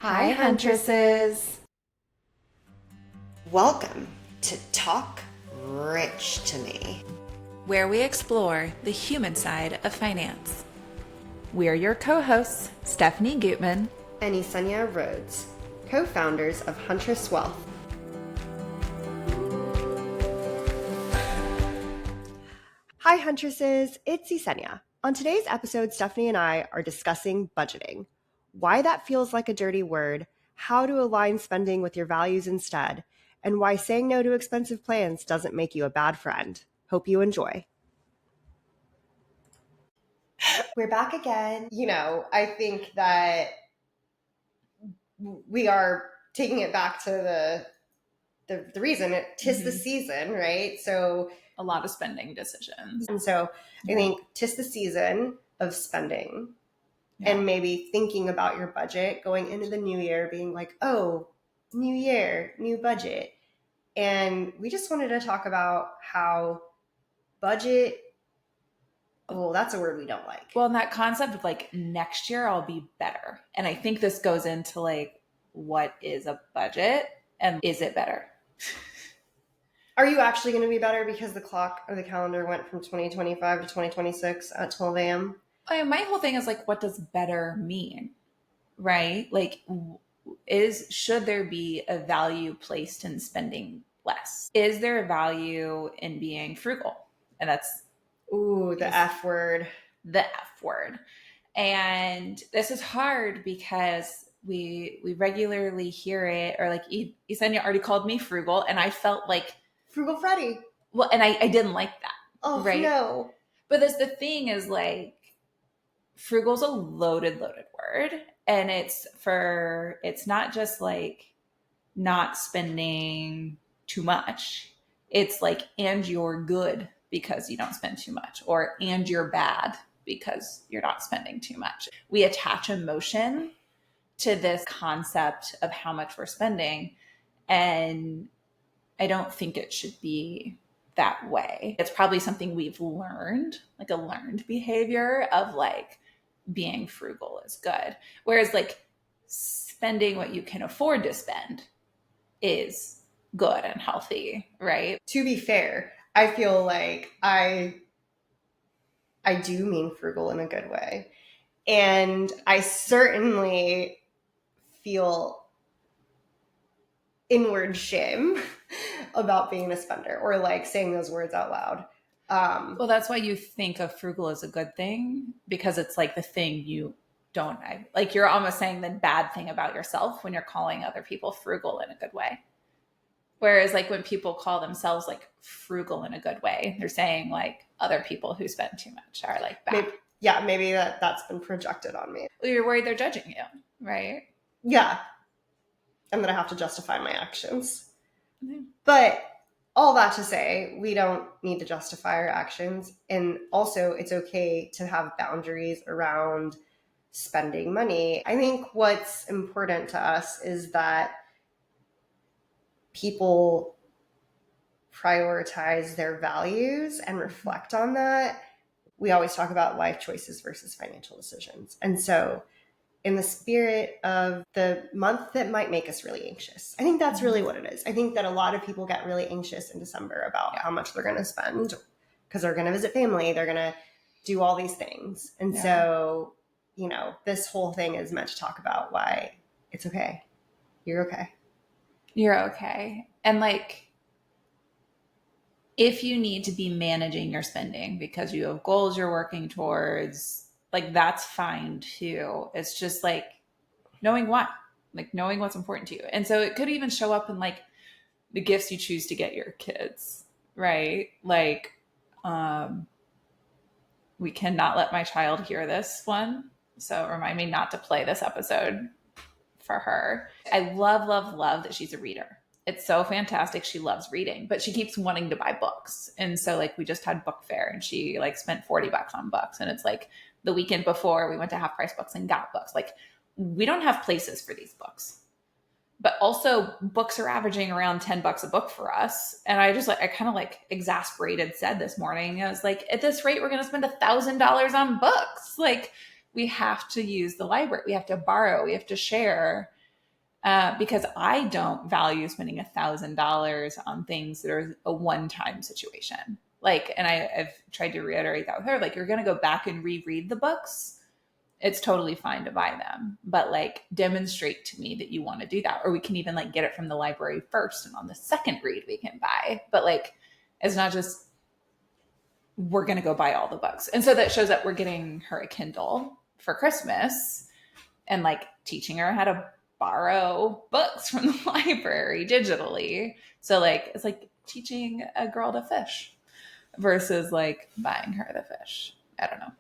Hi, Huntresses. Welcome to Talk Rich to Me, where we explore the human side of finance. We're your co-hosts, Stephanie Gutman and Ysenia Rhodes, co-founders of Huntress Wealth. Hi, Huntresses. It's Ysenia. On today's episode, Stephanie and I are discussing budgeting, why that feels like a dirty word, how to align spending with your values instead, and why saying no to expensive plans doesn't make you a bad friend. Hope you enjoy. We're back again. I think that we are taking it back to the reason tis the season, right? So a lot of spending decisions. And so I think tis the season of spending and maybe thinking about your budget going into the new year, being like, oh, new year, new budget. And we just wanted to talk about how budget, well, that's a word we don't like. Well, and that concept of like next year I'll be better. And I think this goes into like, what is a budget and is it better? Are you actually going to be better because the clock or the calendar went from 2025 to 2026 at 12 a.m.? My whole thing is like, what does better mean? Right? Like, should there be a value placed in spending less? Is there a value in being frugal? And that's the F word. The F word. And this is hard because we regularly hear it, or like Ysenia already called me frugal, and I felt like Frugal Freddy. Well, and I didn't like that. Oh, right? No. But the thing is, like, frugal's a loaded word. And it's not just like not spending too much. It's like, and you're good because you don't spend too much, or and you're bad because you're not spending too much. We attach emotion to this concept of how much we're spending. And I don't think it should be that way. It's probably something we've learned, like a learned behavior of like being frugal is good. Whereas like spending what you can afford to spend is good and healthy, right? To be fair, I feel like I do mean frugal in a good way. And I certainly feel inward shame about being a spender or like saying those words out loud. Well, that's why you think of frugal as a good thing, because it's like the thing you don't like. You're almost saying the bad thing about yourself when you're calling other people frugal in a good way. Whereas like when people call themselves like frugal in a good way, they're saying like other people who spend too much are like bad. Maybe that's been projected on me. Well, you're worried they're judging you, right? Yeah. And that I have to justify my actions. Mm-hmm. But all that to say, we don't need to justify our actions. And also, it's okay to have boundaries around spending money. I think what's important to us is that people prioritize their values and reflect on that. We always talk about life choices versus financial decisions. And so in the spirit of the month that might make us really anxious, I think that's really what it is. I think that a lot of people get really anxious in December about how much they're going to spend because they're going to visit family. They're going to do all these things. And so, this whole thing is meant to talk about why it's okay. You're okay. You're okay. And like, if you need to be managing your spending because you have goals you're working towards, like that's fine too. It's just like knowing why, like knowing what's important to you. And so it could even show up in like the gifts you choose to get your kids, right? Like, we cannot let my child hear this one. So remind me not to play this episode for her. I love that she's a reader. It's so fantastic. She loves reading, but she keeps wanting to buy books. And so like we just had book fair and she like spent $40 on books. And it's like the weekend before we went to Half Price Books and got books. Like we don't have places for these books, but also books are averaging around $10 a book for us. And I kind of like exasperated said this morning, I was like, at this rate, we're going to spend $1,000 on books. Like we have to use the library. We have to borrow, we have to share. because I don't value spending $1,000 on things that are a one-time situation. Like, and I've tried to reiterate that with her. Like, you're going to go back and reread the books. It's totally fine to buy them, but like demonstrate to me that you want to do that. Or we can even like get it from the library first, and on the second read we can buy. But like, it's not just we're going to go buy all the books. And so that shows that we're getting her a Kindle for Christmas and like teaching her how to borrow books from the library digitally. So like, it's like teaching a girl to fish versus like buying her the fish. I don't know.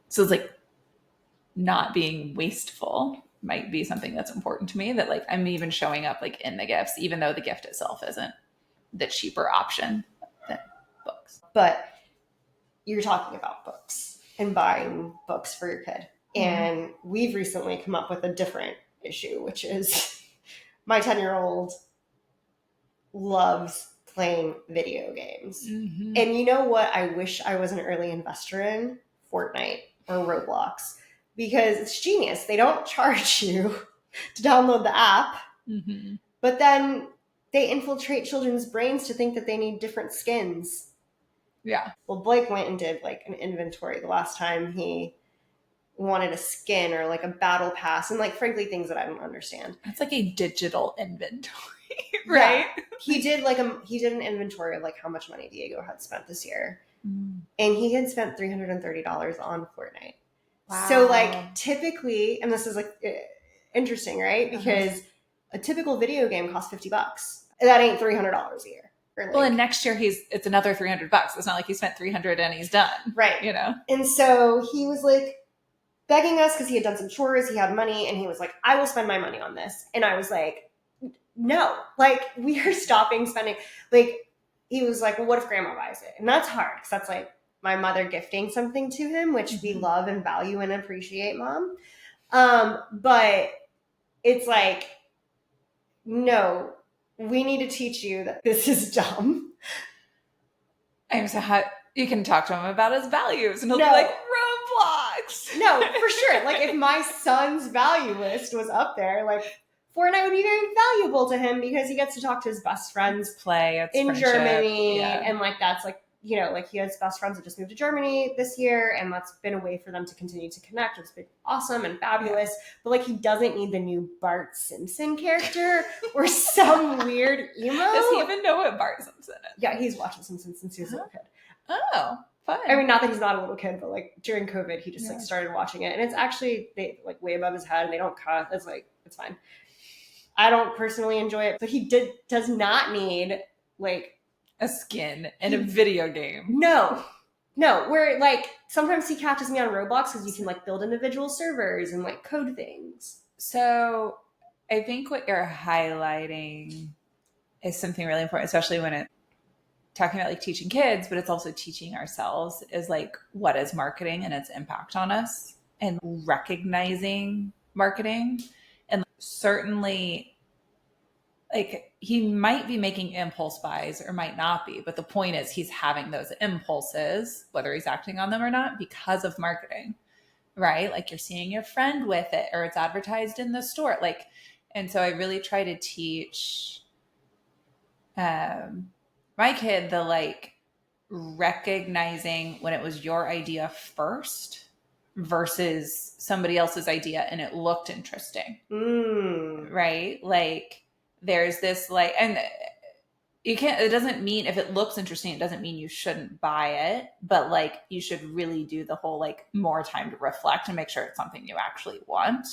So it's like not being wasteful might be something that's important to me, that like I'm even showing up like in the gifts, even though the gift itself isn't the cheaper option than books. But you're talking about books and buying books for your kid. And we've recently come up with a different issue, which is my 10-year-old loves playing video games. Mm-hmm. And you know what I wish I was an early investor in? Fortnite or Roblox. Because it's genius. They don't charge you to download the app, but then they infiltrate children's brains to think that they need different skins. Yeah. Well, Blake went and did like an inventory the last time he wanted a skin or like a battle pass, and like frankly things that I don't understand. It's like a digital inventory, right? Yeah. He did an inventory of like how much money Diego had spent this year. And he had spent $330 on Fortnite. Wow. So like typically, and this is like interesting, right? Because a typical video game costs $50. That ain't $300 a year. Like, well, and next year it's another $300. It's not like he spent $300 and he's done. Right. You know? And so he was like begging us because he had done some chores, he had money, and he was like, I will spend my money on this. And I was like, no, like we are stopping spending. Like he was like, well, what if grandma buys it? And that's hard because that's like my mother gifting something to him, which we love and value and appreciate, Mom. But it's like, no, we need to teach you that this is dumb. And so how you can talk to him about his values, and he'll be like, Roblox. No, for sure. Like if my son's value list was up there, like Fortnite would be very valuable to him because he gets to talk to his best friends in Germany. Yeah. And like, that's like, you know, like he has best friends that just moved to Germany this year, and that's been a way for them to continue to connect. It's been awesome and fabulous. Yeah. But like, he doesn't need the new Bart Simpson character or some weird emo. Does he even know what Bart Simpson is? Yeah, he's watching Simpsons since he was a little kid. Oh, fun. I mean, not that he's not a little kid, but like during COVID, he just like started watching it, and it's actually like way above his head, and they don't cut. It's like, it's fine. I don't personally enjoy it, but he does not need like a skin in a video game. No, where like sometimes he catches me on Roblox because you can like build individual servers and like code things. So I think what you're highlighting is something really important, especially when it's talking about like teaching kids, but it's also teaching ourselves, is like, what is marketing and its impact on us, and recognizing marketing. And certainly like he might be making impulse buys or might not be, but the point is he's having those impulses, whether he's acting on them or not, because of marketing, right? Like you're seeing your friend with it, or it's advertised in the store. Like, and so I really try to teach my kid the like recognizing when it was your idea first versus somebody else's idea and it looked interesting. Right? Like there's this like, and you can't, it doesn't mean if it looks interesting, it doesn't mean you shouldn't buy it, but like you should really do the whole like more time to reflect and make sure it's something you actually want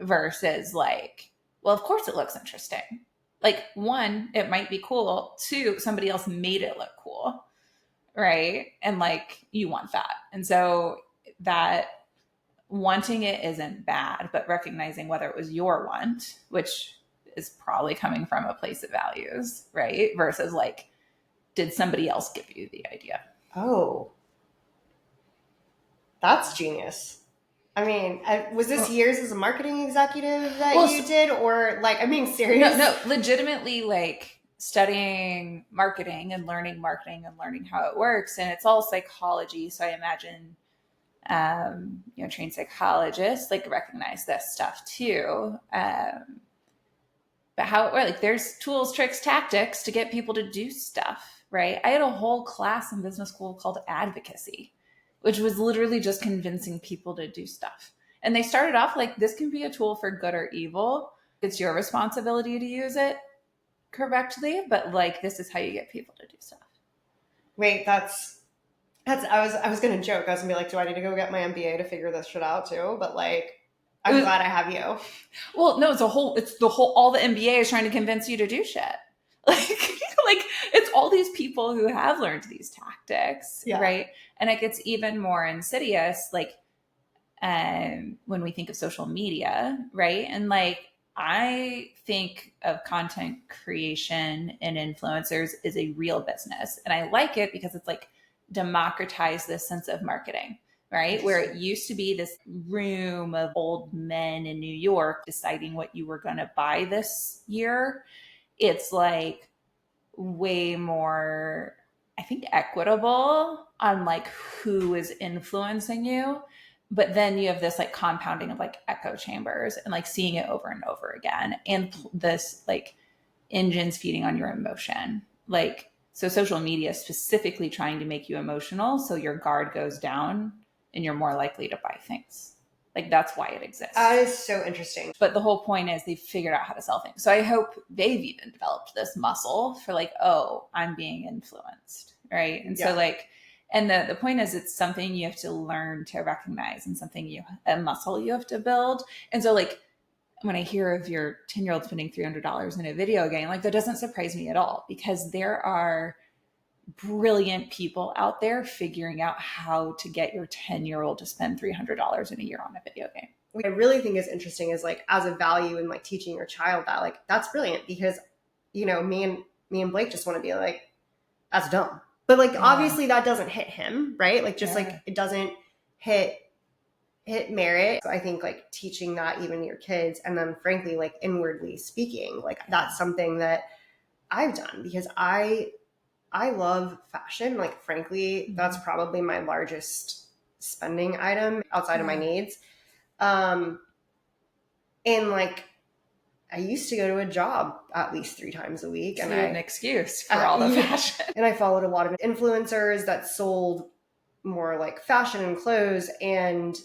versus like, well, of course it looks interesting. Like one, it might be cool. Two, somebody else made it look cool. Right. And like you want that. And so that wanting it isn't bad, but recognizing whether it was your want, which is probably coming from a place of values, right? Versus like, did somebody else give you the idea? Oh, that's genius. I mean, was this years as a marketing executive that you did, or like, I'm being serious? No, legitimately like studying marketing and learning how it works. And it's all psychology. So I imagine trained psychologists like recognize this stuff too. But how, like, there's tools, tricks, tactics to get people to do stuff, right? I had a whole class in business school called advocacy, which was literally just convincing people to do stuff. And they started off like, this can be a tool for good or evil. It's your responsibility to use it correctly, but like, this is how you get people to do stuff. Wait, I was gonna joke. I was gonna be like, do I need to go get my MBA to figure this shit out too? But like, I'm glad I have you. Well, no, all the MBA is trying to convince you to do shit. Like it's all these people who have learned these tactics, right? And it gets even more insidious, like, when we think of social media, right? And like, I think of content creation and influencers as a real business. And I like it because it's like democratized this sense of marketing, right? Where it used to be this room of old men in New York deciding what you were going to buy this year. It's like way more, I think, equitable on like who is influencing you. But then you have this like compounding of like echo chambers and like seeing it over and over again. And this like engines feeding on your emotion. Like, so social media is specifically trying to make you emotional. So your guard goes down and you're more likely to buy things. Like, that's why it exists. That is so interesting. But the whole point is they've figured out how to sell things. So I hope they've even developed this muscle for like, oh, I'm being influenced, right? And so like, and the point is it's something you have to learn to recognize and a muscle you have to build. And so like, when I hear of your 10-year-old spending $300 in a video game, like that doesn't surprise me at all, because there are brilliant people out there figuring out how to get your 10-year-old to spend $300 in a year on a video game. What I really think is interesting is like, as a value in like teaching your child that, like, that's brilliant, because, you know, me and Blake just want to be like, that's dumb. But like, obviously that doesn't hit him, right? Like, just like, it doesn't hit merit. So I think like teaching that even to your kids, and then frankly, like inwardly speaking, like that's something that I've done, because I love fashion. Like, frankly, that's probably my largest spending item outside of my needs. And like, I used to go to a job at least 3 times a week. So and an excuse for all the fashion. And I followed a lot of influencers that sold more like fashion and clothes. And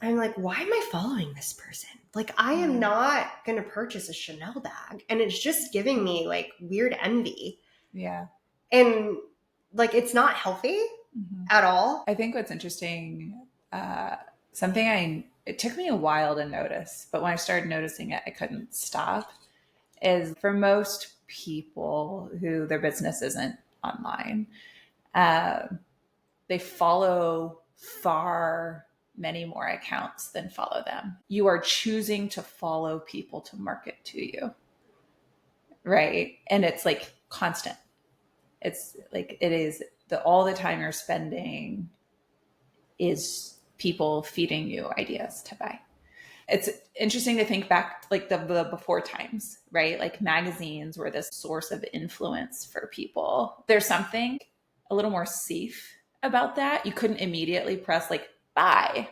I'm like, why am I following this person? Like, I am not going to purchase a Chanel bag. And it's just giving me like weird envy. Yeah. And like, it's not healthy at all. I think what's interesting, it took me a while to notice, but when I started noticing it, I couldn't stop, is for most people who their business isn't online, they follow far many more accounts than follow them. You are choosing to follow people to market to you, right? And it's like constant. It's like, it is all the time you're spending is people feeding you ideas to buy. It's interesting to think back like the before times, right? Like magazines were this source of influence for people. There's something a little more safe about that. You couldn't immediately press like buy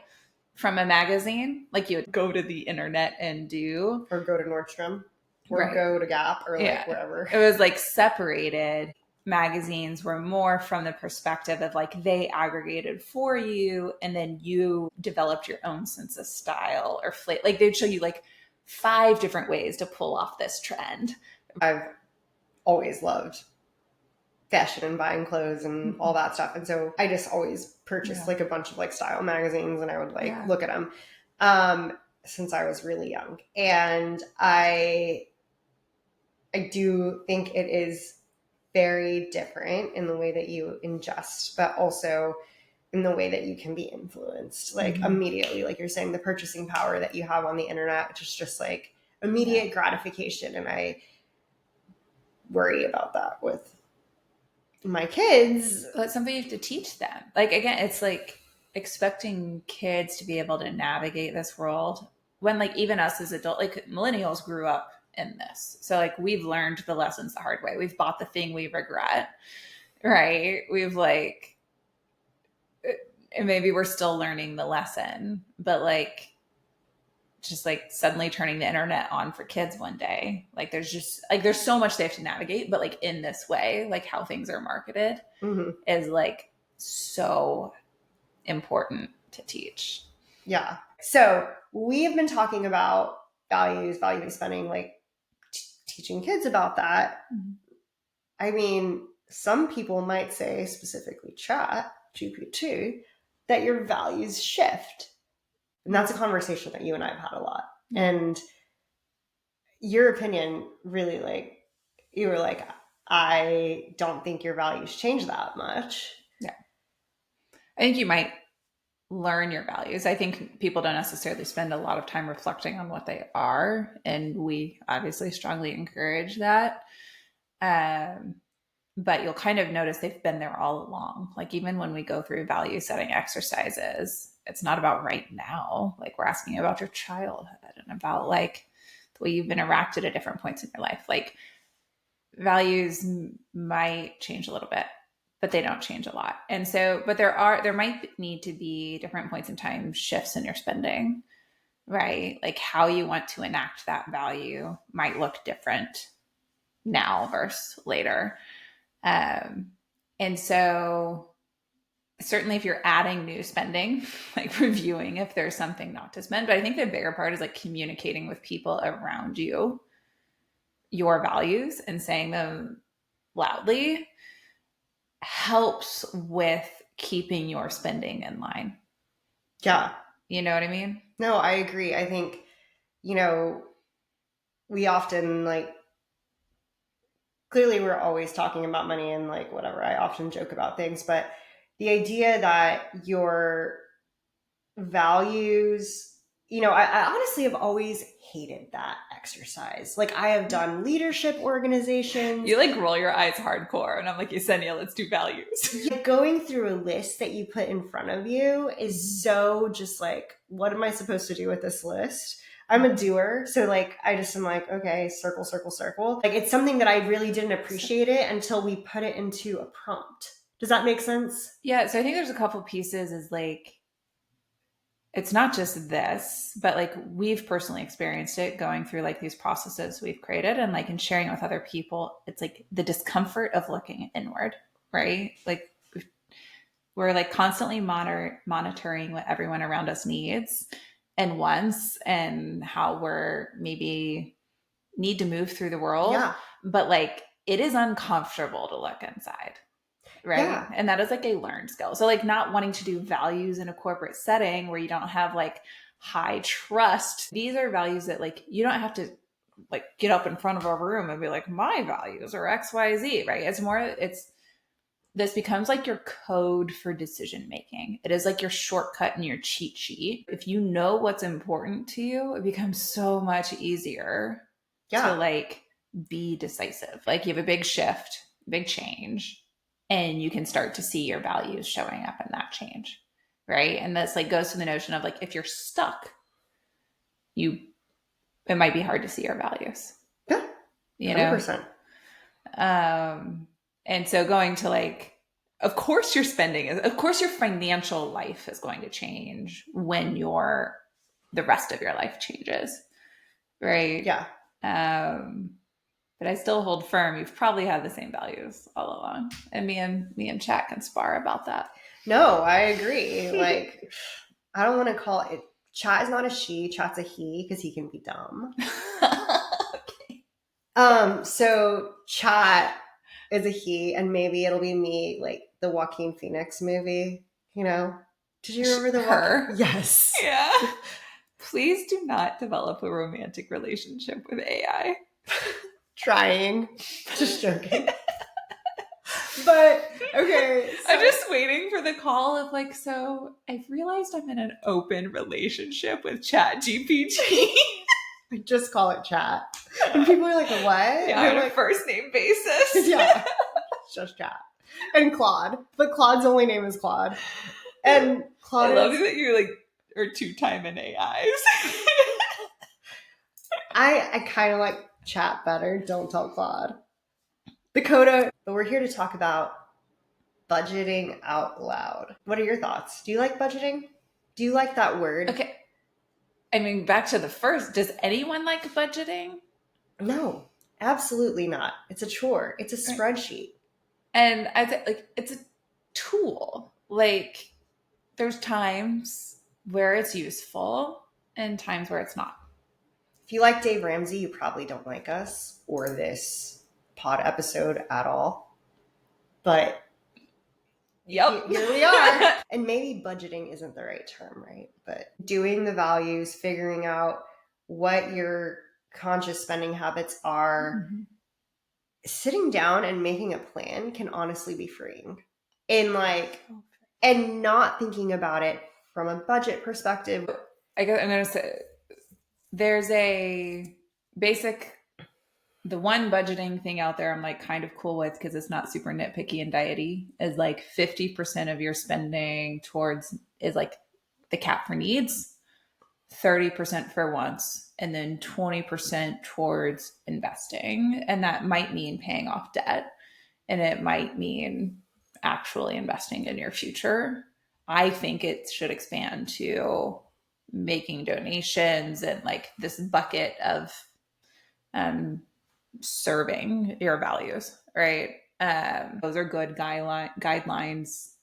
from a magazine like you would go to the internet and do. Or go to Nordstrom. Or go to Gap or like whatever. It was like separated. Magazines were more from the perspective of like they aggregated for you and then you developed your own sense of style or like they'd show you like 5 different ways to pull off this trend. I've always loved fashion and buying clothes and all that stuff, and so I just always purchased like a bunch of like style magazines, and I would like look at them since I was really young. And I do think it is very different in the way that you ingest, but also in the way that you can be influenced, like immediately, like you're saying, the purchasing power that you have on the internet, which is just like immediate gratification. And I worry about that with my kids. That's something you have to teach them. Like, again, it's like expecting kids to be able to navigate this world when like even us as adults, like millennials grew up in this. So like we've learned the lessons the hard way. We've bought the thing we regret, right? We've like, And maybe we're still learning the lesson, but like, just like suddenly turning the internet on for kids one day. Like there's just like, there's so much they have to navigate, but like in this way, like how things are marketed is like so important to teach. Yeah. So we have been talking about values, value-based spending, like teaching kids about that. I mean, some people might say, specifically Chat GPT, that your values shift. And that's a conversation that you and I have had a lot. And your opinion really, like, you were like, I don't think your values change that much. Yeah. I think you might learn your values. I think people don't necessarily spend a lot of time reflecting on what they are. And we obviously strongly encourage that. But you'll kind of notice they've been there all along. Like even when we go through value setting exercises, it's not about right now. Like we're asking about your childhood and about like the way you've interacted at different points in your life. Like values might change a little bit, but they don't change a lot. And so, but there might need to be different points in time shifts in your spending, right? Like how you want to enact that value might look different now versus later. And so certainly if you're adding new spending, like reviewing if there's something not to spend, but I think the bigger part is like communicating with people around you, your values, and saying them loudly helps with keeping your spending in line. Yeah. You know what I mean? No, I agree. I think, you know, we often like, clearly we're always talking about money and like whatever. I often joke about things, but the idea that your values, you know, I honestly have always hated that exercise. Like I have done leadership organizations. You like roll your eyes hardcore and I'm like, Ysenia, let's do values. Going through a list that you put in front of you is so just like, what am I supposed to do with this list? I'm a doer. So like, I just am like, okay, circle, circle, circle. Like it's something that I really didn't appreciate it until we put it into a prompt. Does that make sense? Yeah. So I think there's a couple pieces is like, it's not just this, but like we've personally experienced it going through like these processes we've created and like in sharing with other people, it's like the discomfort of looking inward, right? Like we're like constantly monitoring what everyone around us needs and wants and how we're maybe need to move through the world. Yeah. But like it is uncomfortable to look inside. Right. Yeah. And that is like a learned skill. So like not wanting to do values in a corporate setting where you don't have like high trust. These are values that like you don't have to like get up in front of a room and be like, my values are XYZ, right? It's more, it's, this becomes like your code for decision making. It is like your shortcut and your cheat sheet. If you know what's important to you, it becomes so much easier to like be decisive. Like you have a big shift, big change, and you can start to see your values showing up in that change, right? And this like goes to the notion of like if you're stuck, it might be hard to see your values. Yeah, you know. 100%. And so going to like, of course your financial life is going to change when the rest of your life changes, right? Yeah. But I still hold firm. You've probably had the same values all along, and me and Chat can spar about that. No, I agree. Like, I don't want to call it. Chat is not a she. Chat's a he because he can be dumb. Okay. So Chat is a he, and maybe it'll be me, like the Joaquin Phoenix movie. You know? Did you remember the her? Yes. Yeah. Please do not develop a romantic relationship with AI. Trying. Just joking. But okay. So. I'm just waiting for the call of like, so I've realized I'm in an open relationship with Chat GPT. I just call it Chat. And people are like, what? Yeah, on a first name basis. Yeah. It's just Chat. And Claude. But Claude's only name is Claude. And Claude I love that you like are two-time in AIs. I kind of like Chat better. Don't tell Claude. The coda, but we're here to talk about budgeting out loud. What are your thoughts? Do you like budgeting? Do you like that word? Okay. I mean, back to the first, does anyone like budgeting? No, absolutely not. It's a chore. It's a spreadsheet. And I think like it's a tool. Like there's times where it's useful and times where it's not. If you like Dave Ramsey, you probably don't like us or this pod episode at all. But Yep. Here we are. And maybe budgeting isn't the right term, right? But doing the values, figuring out what your conscious spending habits are, sitting down and making a plan can honestly be freeing. And not thinking about it from a budget perspective. I guess I'm going to say there's a basic, the one budgeting thing out there I'm like kind of cool with because it's not super nitpicky and diety is like 50% of your spending towards is like the cap for needs, 30% for wants, and then 20% towards investing. And that might mean paying off debt and it might mean actually investing in your future. I think it should expand to making donations and like this bucket of serving your values, right? Those are good guidelines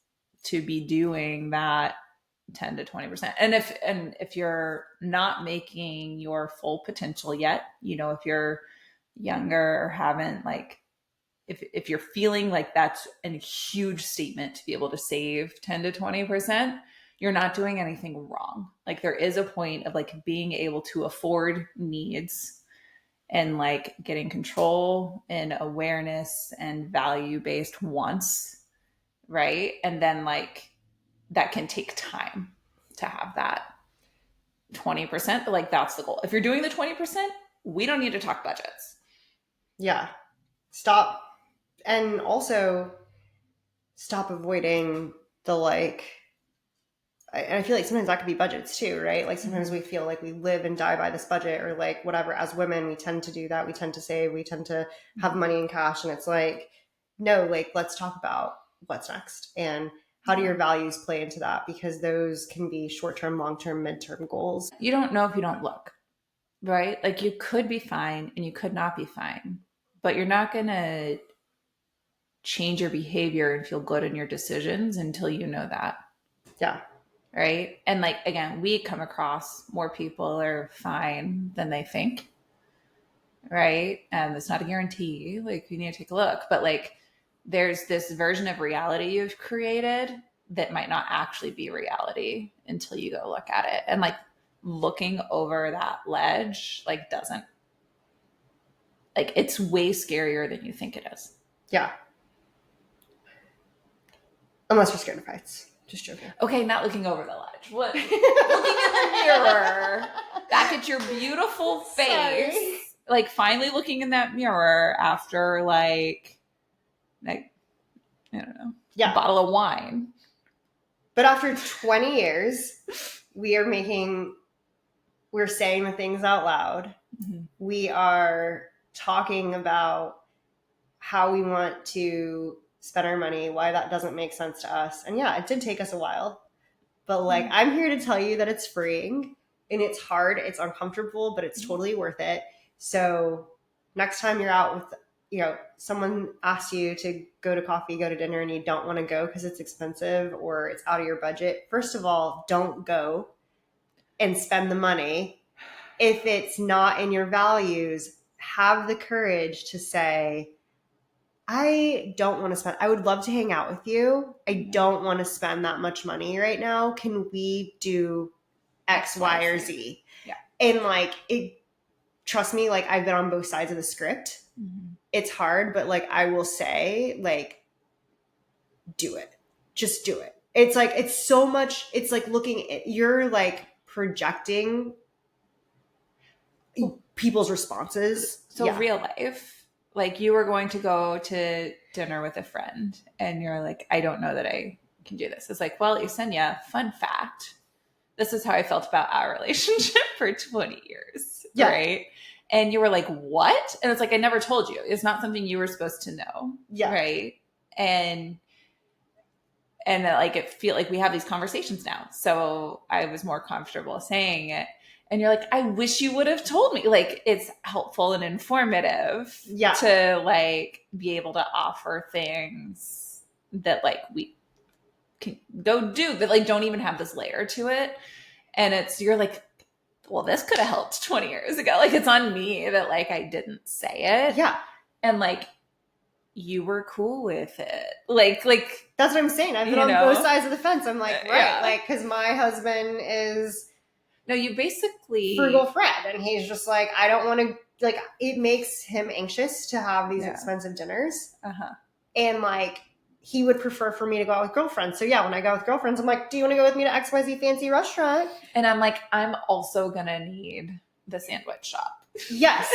to be doing that 10 to 20%. And if you're not making your full potential yet, you know, if you're younger or haven't like if you're feeling like that's a huge statement to be able to save 10 to 20%, you're not doing anything wrong. Like there is a point of like being able to afford needs and like getting control and awareness and value-based wants, right? And then like that can take time to have that 20%, but like that's the goal. If you're doing the 20%, we don't need to talk budgets. Yeah. Stop. And also stop avoiding the like, and I feel like sometimes that could be budgets too, right? Like sometimes we feel like we live and die by this budget or like whatever. As women, we tend to do that. We tend to save, we tend to have money in cash. And it's like, no, like let's talk about what's next and how do your values play into that? Because those can be short-term, long-term, mid-term goals. You don't know if you don't look, right? Like you could be fine and you could not be fine, but you're not going to change your behavior and feel good in your decisions until you know that. Yeah. Right. And like, again, we come across more people are fine than they think. Right. And it's not a guarantee. Like, you need to take a look. But like, there's this version of reality you've created that might not actually be reality until you go look at it. And like, looking over that ledge, like, doesn't, like, it's way scarier than you think it is. Yeah. Unless you're scared of heights. Just joking. Okay, not looking over the ledge. What? Looking in the mirror, back at your beautiful face. Sorry. Like finally looking in that mirror after like I don't know, a bottle of wine. But after 20 years, we're saying the things out loud. Mm-hmm. We are talking about how we want to spend our money, why that doesn't make sense to us. And yeah, it did take us a while. But like, I'm here to tell you that it's freeing and it's hard, it's uncomfortable, but it's totally worth it. So next time you're out with, you know, someone asks you to go to coffee, go to dinner, and you don't want to go because it's expensive or it's out of your budget. First of all, don't go and spend the money. If it's not in your values, have the courage to say, I don't want to spend, I would love to hang out with you. I don't want to spend that much money right now. Can we do X, Y, or Z? Yeah. And like, trust me, like I've been on both sides of the script. Mm-hmm. It's hard, but like, I will say like, do it. Just do it. It's like, it's so much, it's like looking at, you're like projecting people's responses. So real life. Like you were going to go to dinner with a friend and you're like, I don't know that I can do this. It's like, well, Ysenia, fun fact. This is how I felt about our relationship for 20 years. Yeah. Right. And you were like, what? And it's like, I never told you. It's not something you were supposed to know. Yeah. Right. And and like it feel like we have these conversations now. So I was more comfortable saying it. And you're like, I wish you would have told me. Like, it's helpful and informative to like be able to offer things that like we can go do that like don't even have this layer to it. And you're like, well, this could have helped 20 years ago. Like, it's on me that like I didn't say it. Yeah. And like, you were cool with it. Like that's what I'm saying. I've been on both sides of the fence. I'm like, right. Like, because my husband is you basically frugal Fred, and he's just like, I don't want to, like, it makes him anxious to have these expensive dinners. And like, he would prefer for me to go out with girlfriends. So yeah, when I go with girlfriends, I'm like, do you want to go with me to XYZ fancy restaurant? And I'm like, I'm also gonna need the sandwich shop. Yes.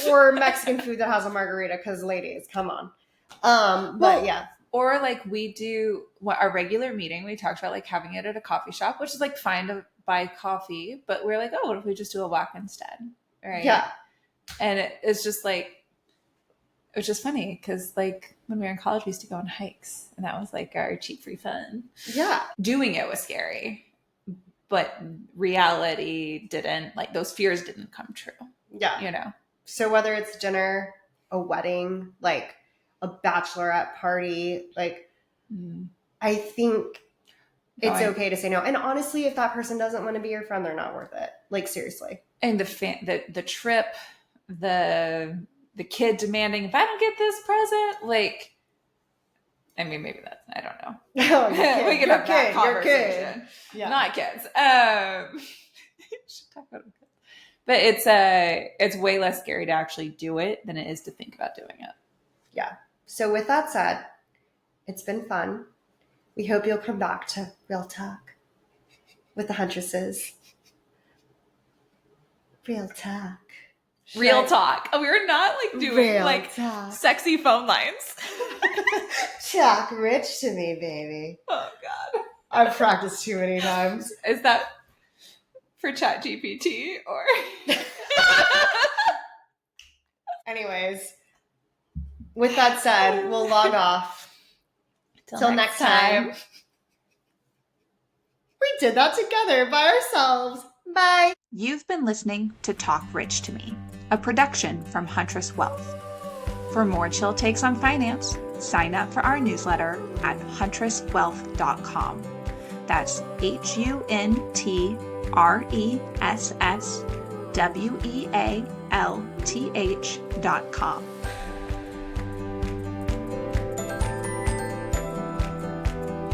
Or Mexican food that has a margarita, because ladies, come on. But yeah. Or like we do our regular meeting, we talked about like having it at a coffee shop, which is like fine to buy coffee, but we're like, oh, what if we just do a walk instead? Right. Yeah. And it's just like, it was just funny because like when we were in college, we used to go on hikes, and that was like our cheap free fun. Yeah. Doing it was scary, but reality didn't, like those fears didn't come true. Yeah. You know? So whether it's dinner, a wedding, like a bachelorette party, like I think it's okay to say no. And honestly, if that person doesn't want to be your friend, they're not worth it. Like, seriously. And the trip, the kid demanding, if I don't get this present, like, I mean, maybe that's, I don't know. Oh, we can have that conversation. Yeah. Not kids. Should talk about kids. But it's way less scary to actually do it than it is to think about doing it. Yeah. So with that said, it's been fun. We hope you'll come back to Real Talk with the Huntresses. Real Talk. Real talk. We're not like doing Real like talk. Sexy phone lines. Talk rich to me, baby. Oh God. I've practiced too many times. Is that for ChatGPT or? Anyways, with that said, we'll log off. Till next time. We did that together by ourselves. Bye. You've been listening to Talk Rich to Me, a production from Huntress Wealth. For more chill takes on finance, sign up for our newsletter at huntresswealth.com. That's HUNTRESSWEALTH.com.